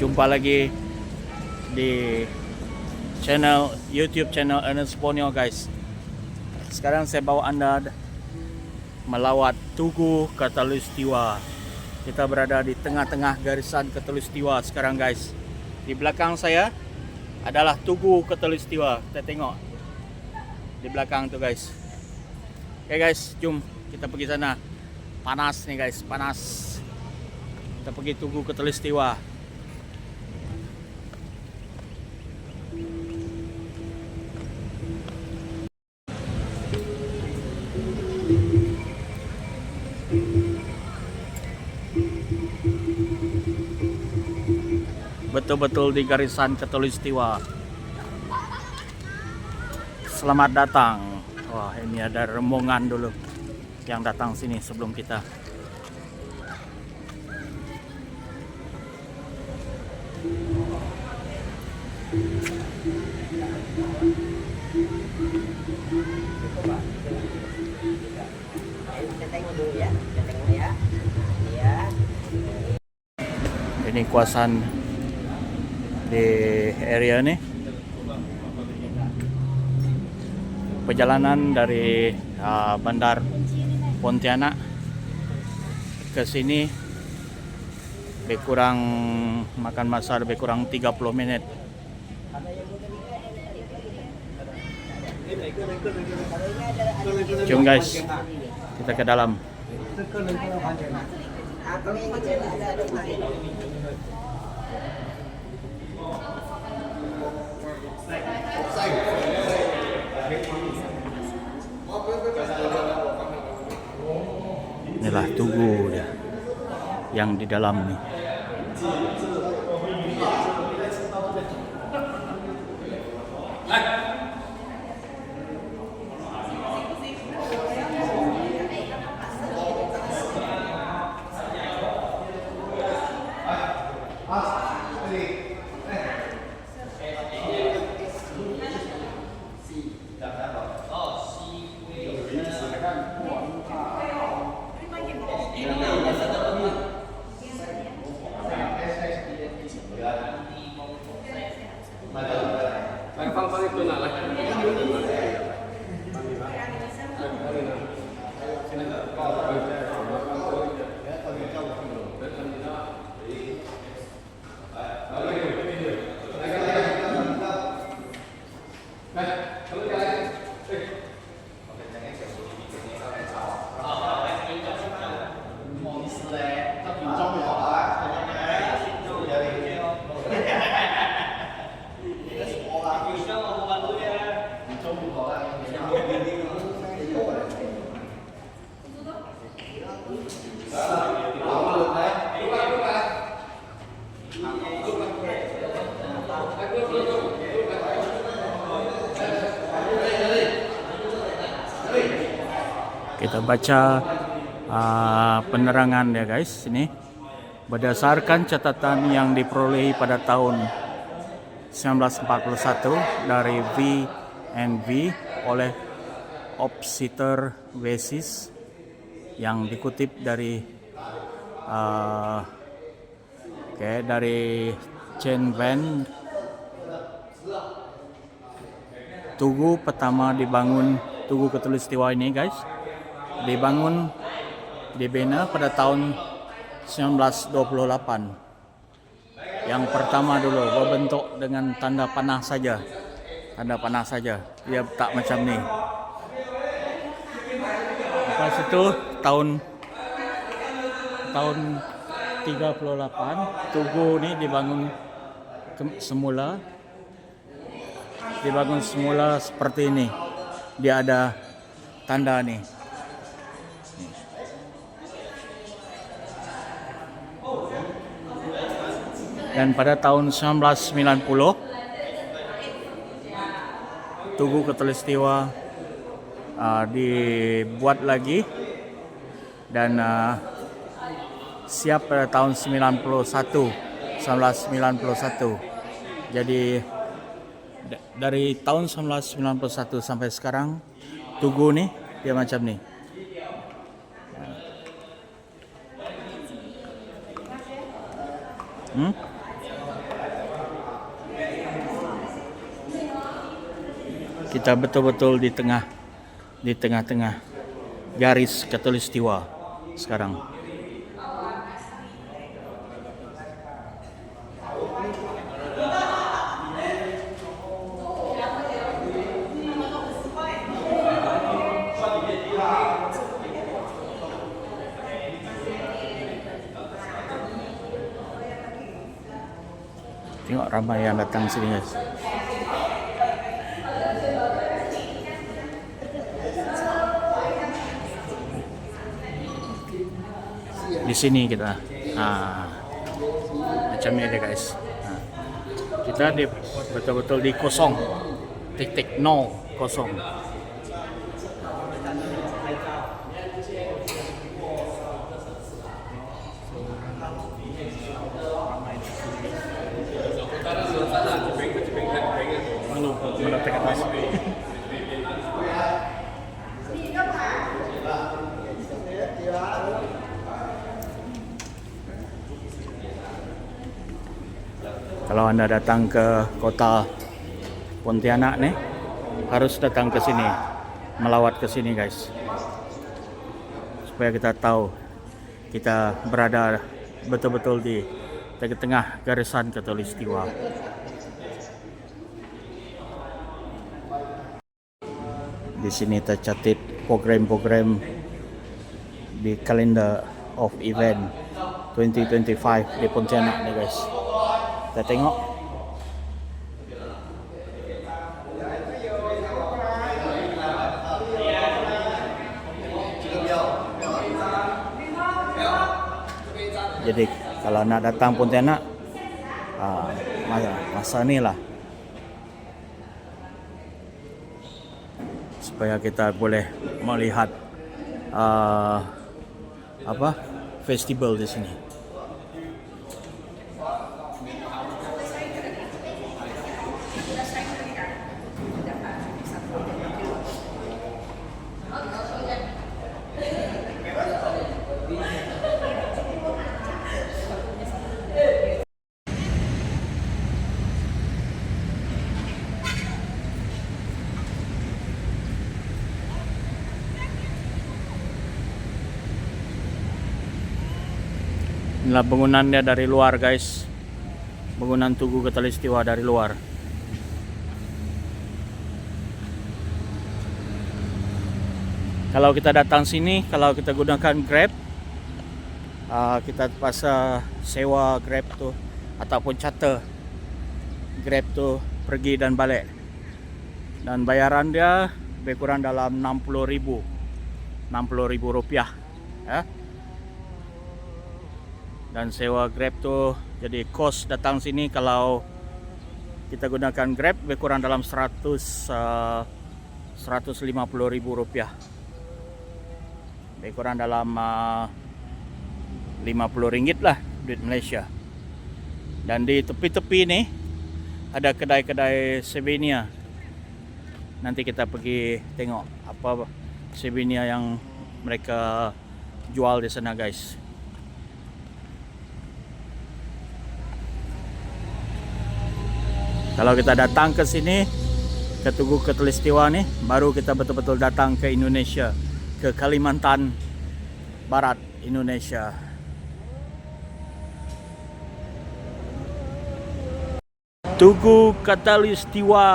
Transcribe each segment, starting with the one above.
Jumpa lagi di YouTube channel Ernest Borneo, guys. Sekarang saya bawa Anda melawat Tugu Khatulistiwa. Kita berada di tengah-tengah garisan Khatulistiwa sekarang, guys. Di belakang saya adalah Tugu Khatulistiwa. Kita tengok di belakang tuh, guys. Oke, guys, jom kita pergi sana. Panas nih, guys, panas. Kita pergi Tugu Khatulistiwa. Betul-betul di garisan Khatulistiwa. Selamat datang. Wah, ini ada rombongan dulu yang datang sini sebelum kita. Ini kuasaan di area ini. Perjalanan dari Bandar Pontianak ke sini lebih kurang makan masa lebih kurang 30 menit. Jom, guys, kita ke dalam. Inilah tugu dia yang di dalam nih. Kita baca penerangan ya, guys. Ini berdasarkan catatan yang diperoleh pada tahun 1941 dari V&V oleh Obsitor Wesis yang dikutip dari dari Chen Van. Tugu pertama dibangun, Tugu Khatulistiwa ini, guys, dibina pada tahun 1928. Yang pertama dulu berbentuk dengan tanda panah saja. Tanda panah saja. Dia tak macam ni. Lepas itu tahun 38 tugu ni dibangun semula seperti ini. Dia ada tanda ni. Dan pada tahun 1990 Tugu Khatulistiwa dibuat lagi dan siap pada tahun 1991. Jadi dari tahun 1991 sampai sekarang tugu nih dia macam nih. Kita betul-betul di tengah-tengah garis Khatulistiwa sekarang. Tengok ramai yang datang sini guys. Di sini kita, macam ini guys. Kita betul-betul di kosong, titik nol kosong. Kalau Anda datang ke kota Pontianak nih, harus datang ke sini, melawat ke sini guys, supaya kita tahu kita berada betul-betul di tengah garisan Khatulistiwa. Di sini tercatat program-program di kalender of event 2025 di Pontianak nih guys. Kita tengok. Jadi kalau nak datang Pontianak, masa ni lah, supaya kita boleh melihat festival di sini. Inilah bangunannya dari luar guys, bangunan Tugu Khatulistiwa dari luar. Kalau kita datang sini, kalau kita gunakan Grab, kita pasal sewa Grab tuh ataupun charter Grab tuh pergi dan balik, dan bayaran dia lebih kurang dalam 60.000 rupiah ya. Dan sewa Grab tuh, jadi kos datang sini kalau kita gunakan Grab lebih kurang dalam 150.000 rupiah, lebih kurang dalam 50 ringgit lah duit Malaysia. Dan di tepi-tepi nih ada kedai-kedai souvenir. Nanti kita pergi tengok apa souvenir yang mereka jual di sana guys. Kalau kita datang ke sini, ke Tugu Khatulistiwa nih, baru kita betul-betul datang ke Indonesia, ke Kalimantan Barat Indonesia. Tugu Khatulistiwa,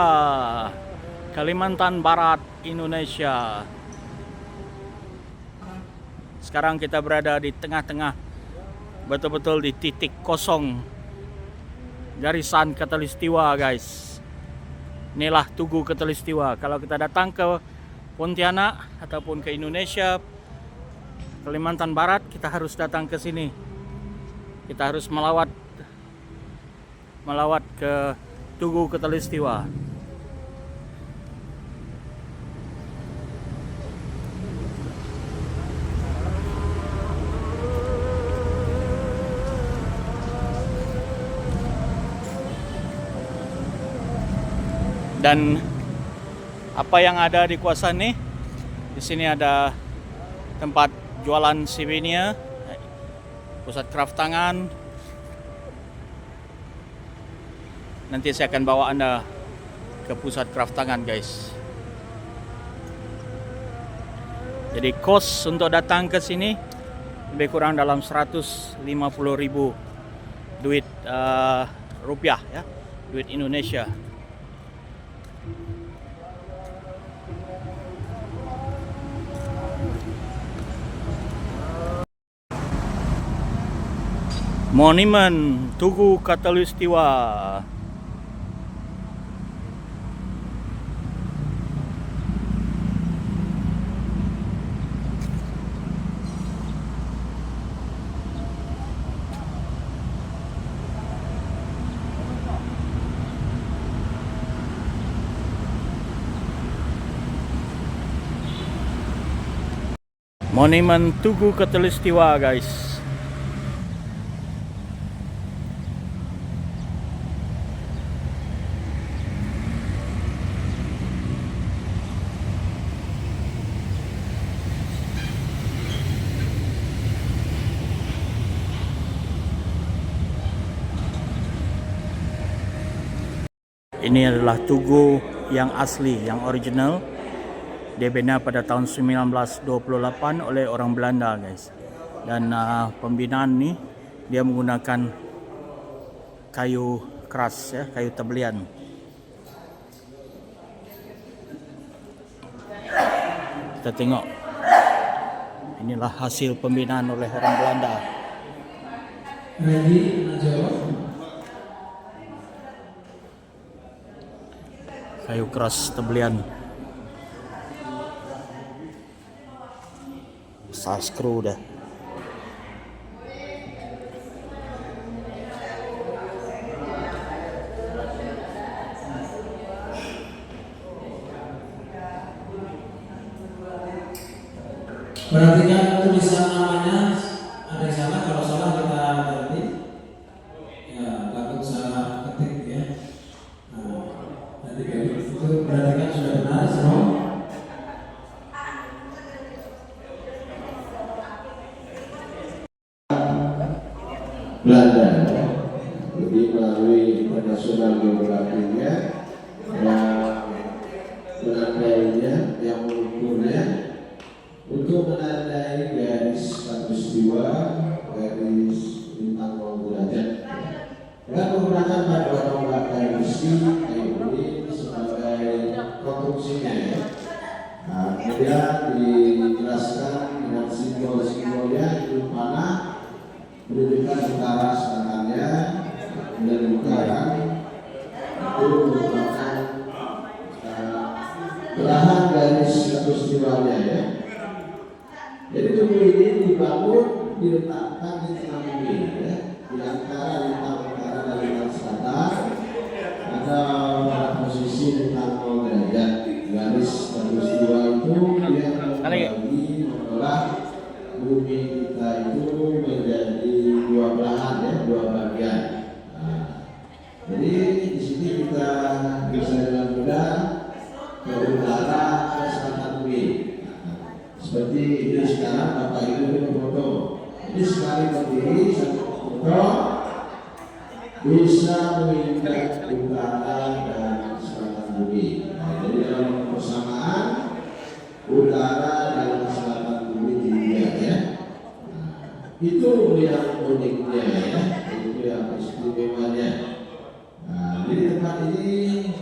Kalimantan Barat Indonesia. Sekarang kita berada di tengah-tengah, betul-betul di titik kosong garisan Khatulistiwa guys. Inilah Tugu Khatulistiwa. Kalau kita datang ke Pontianak ataupun ke Indonesia, Kalimantan Barat, kita harus datang ke sini. Kita harus melawat ke Tugu Khatulistiwa. Dan apa yang ada di kawasan ini, di sini ada tempat jualan souvenir, pusat craft tangan. Nanti saya akan bawa Anda ke pusat craft tangan guys. Jadi kos untuk datang ke sini lebih kurang dalam 150.000 duit rupiah ya, duit Indonesia. Monumen Tugu Katulistiwa. Monumen Tugu Katulistiwa, guys. Ini adalah tugu yang asli, yang original. Dia bina pada tahun 1928 oleh orang Belanda, guys. Dan pembinaan ni dia menggunakan kayu keras ya, kayu tebelian. Kita tengok. Inilah hasil pembinaan oleh orang Belanda. Kayu keras tebelian. Skru dah. Perhatikan tulisan namanya ada di sana, kalau salah kita ganti. Ya, takut salah ketik ya. Nah, nanti itu perhatikan sudah benar semua. Belanda, jadi melalui internasional geografinya yang menandainya, yang mengukurnya untuk menandai garis katulistiwa, garis bintang 0 derajat dengan menggunakan paduan ombak kayu besi, kayu bening sebagai konstruksinya ya. Nah, kemudian dijelaskan dengan simbol-simbolnya itu panah menunjukkan utara selatannya, dan utara itu merupakan belahan garis katulistiwanya ya. Jadi tugu ini dibangun, diletakkan di tengah bumi ya, di antara lintang utara dan lintang selatan. Ada pada posisi lintang 0 derajat. Garis katulistiwa itu dia membagi, membelah bumi kita itu menjadi dua belahan ya, dua bagian. Nah, jadi di sini kita bisa dengan mudah ke utara, ke selatan bumi. Seperti ini sekarang Bapak Ibu ini foto. Ini sekali berdiri satu foto bisa menginjak utara dan selatan bumi. Nah, jadi dalam persamaan utara dan selatan bumi dilihat ya. Itu yang uniknya ya, itu yang istimewanya. Nah, jadi tempat ini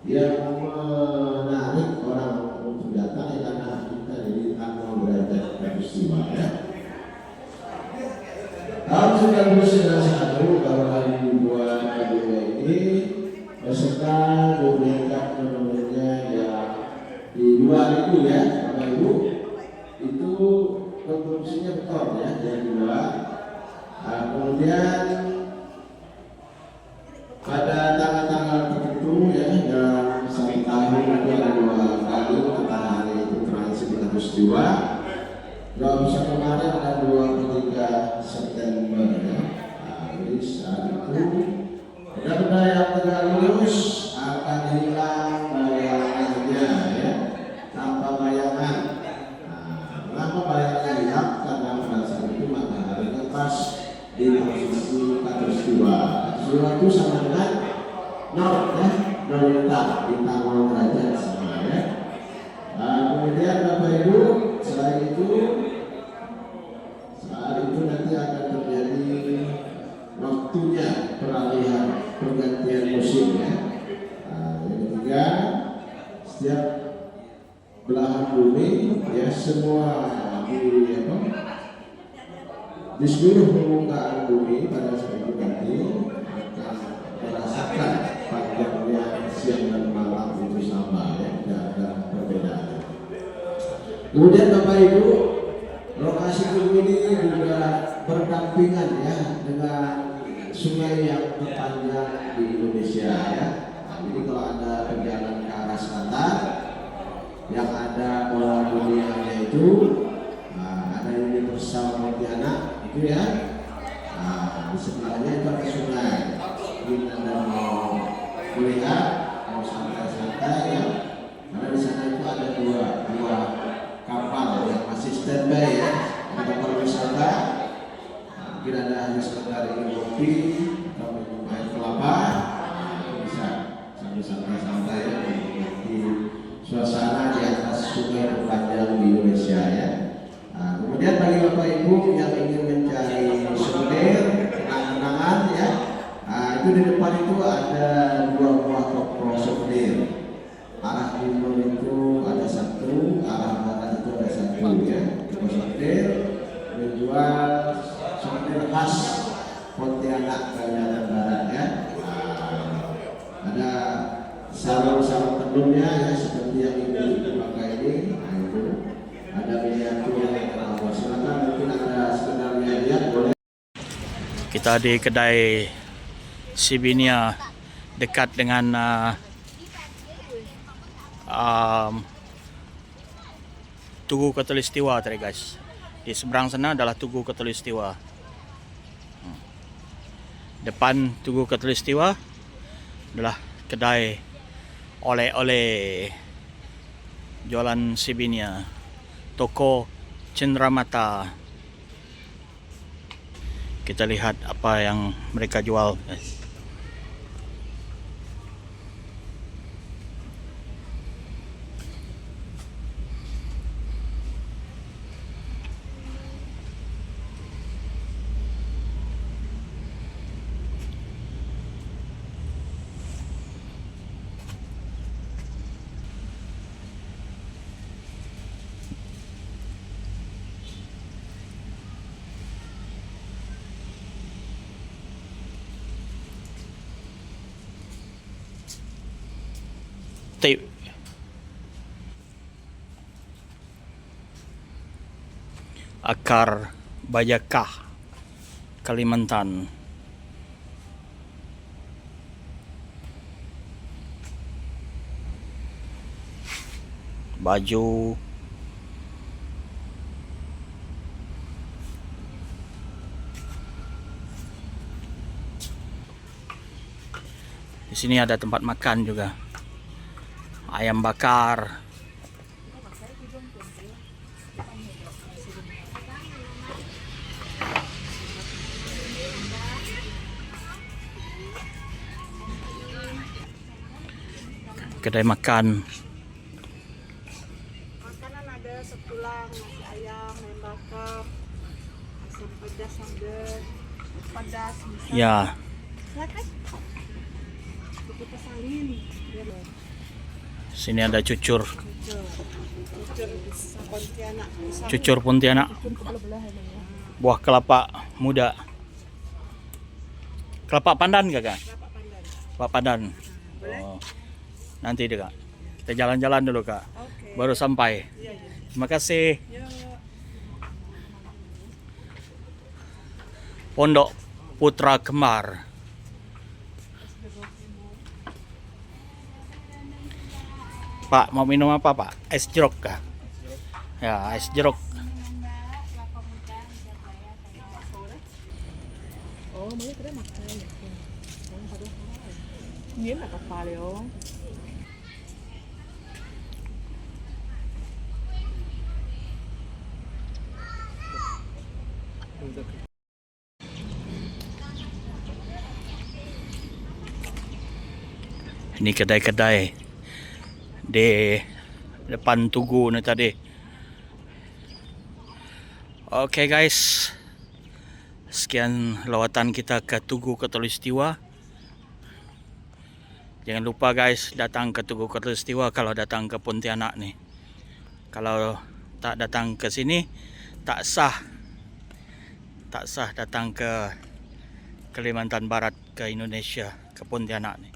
yang menarik orang untuk datang ya, karena kita jadi tanggal derajat katulistiwa ya. Tahun 1991 kalau hari dibuat kedua ini peserta diberikan namanya ya di luar itu ya, Bapak Ibu, itu konstruksinya beton ya, yang dua. Nah, kemudian pada tanggal-tanggal tertentu ya, dalam satu tahun itu ada 2 kali matahari itu transit katulistiwa. Dalam satu kemarin ada 23 September ya. Nah, jadi saat itu benda-benda yang tegak lurus akan hilang bayangannya ya, tanpa bayangan. Kenapa bayangan hilang? Karena pada saat itu matahari pas di posisi katulistiwa. Katulistiwa itu sama dengan nol ya, nol bintang 0 derajat sama ya. Kemudian Bapak Ibu, setelah selain itu nanti akan terjadi waktunya peralihan pergantian musim ya. Yang ketiga, setiap belahan bumi ya, semua di seluruh permukaan bumi pada saat itu nanti akan merasakan panjangnya siang dan malam itu sama ya, tidak ada perbedaan. Kemudian Bapak Ibu, lokasi tugu ini juga berdampingan ya dengan sungai yang terpanjang di Indonesia ya. Jadi kalau ada perjalanan ke arah selatan yang ada bola dunianya itu, ada Universal Pontianak itu ya. Di sebelahnya itu ada sungai. Jadi Anda mau melihat, mau santai-santai ya. Karena di sana itu ada dua kapal yang masih standby ya, untuk pariwisata. Mungkin ada hanya sekedar ingin kopi atau minum air kelapa, bisa sambil santai-santai ya, menikmati suasana di atas sungai terpanjang di Indonesia ya. Kemudian bagi Bapak Ibu yang ingin mencari souvenir, kenang-kenangan ya, itu di depan itu ada 2 buah toko souvenir. Arah timur itu ada 1, arah barat itu ada 1 ya. Toko souvenir menjual souvenir khas Pontianak Kalimantan Barat ya. Ada sarung-sarung tenunnya ya, seperti yang ibu pakai ini. Itu ada miniatur yang silakan, mungkin ada sekedar lihat boleh. Kita di kedai Sibinia dekat dengan Tugu Katulistiwa tadi guys. Di seberang sana adalah Tugu Katulistiwa. Depan Tugu Katulistiwa adalah kedai oleh-oleh jualan Sibinia, toko Cenderamata. Kita lihat apa yang mereka jual guys. Akar Bajakah Kalimantan. Baju di sini ada tempat makan juga. Ayam bakar. Kedai makan. Makanan ada sepulang, nasi ayam, ayam bakar, asam pedas, sambal pedas, bisa. Ya, Silakan. Kita salin. sini ada cucur. Cucur bisa Pontianak. Bisa. Cucur Pontianak. Cucur belah emangnya. Buah kelapa muda. Kelapa pandan gak kak? Kelapa pandan. Kelapa pandan. Boleh? Oh. Nanti deh kak. Kita jalan-jalan dulu kak. Oke. Baru sampai. Iya, iya. Terima kasih. Yuk. Pondok Putra Kembar. Pak, mau minum apa pak? Es jeruk kah? Ya, es jeruk. Oh, mới cái đó mặt này. Nhiễm là cà phê luôn. Ini kedai-kedai di depan tugu nih tadi. Oke guys, sekian lawatan kita ke Tugu Khatulistiwa. Jangan lupa guys, datang ke Tugu Khatulistiwa kalau datang ke Pontianak nih. Kalau tak datang ke sini, tak sah datang ke Kalimantan Barat, ke Indonesia, ke Pontianak nih.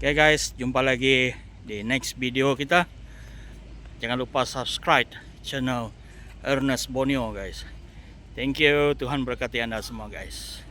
Oke guys, jumpa lagi di next video kita. Jangan lupa subscribe channel Ernest Borneo guys. Thank you, Tuhan berkati Anda semua guys.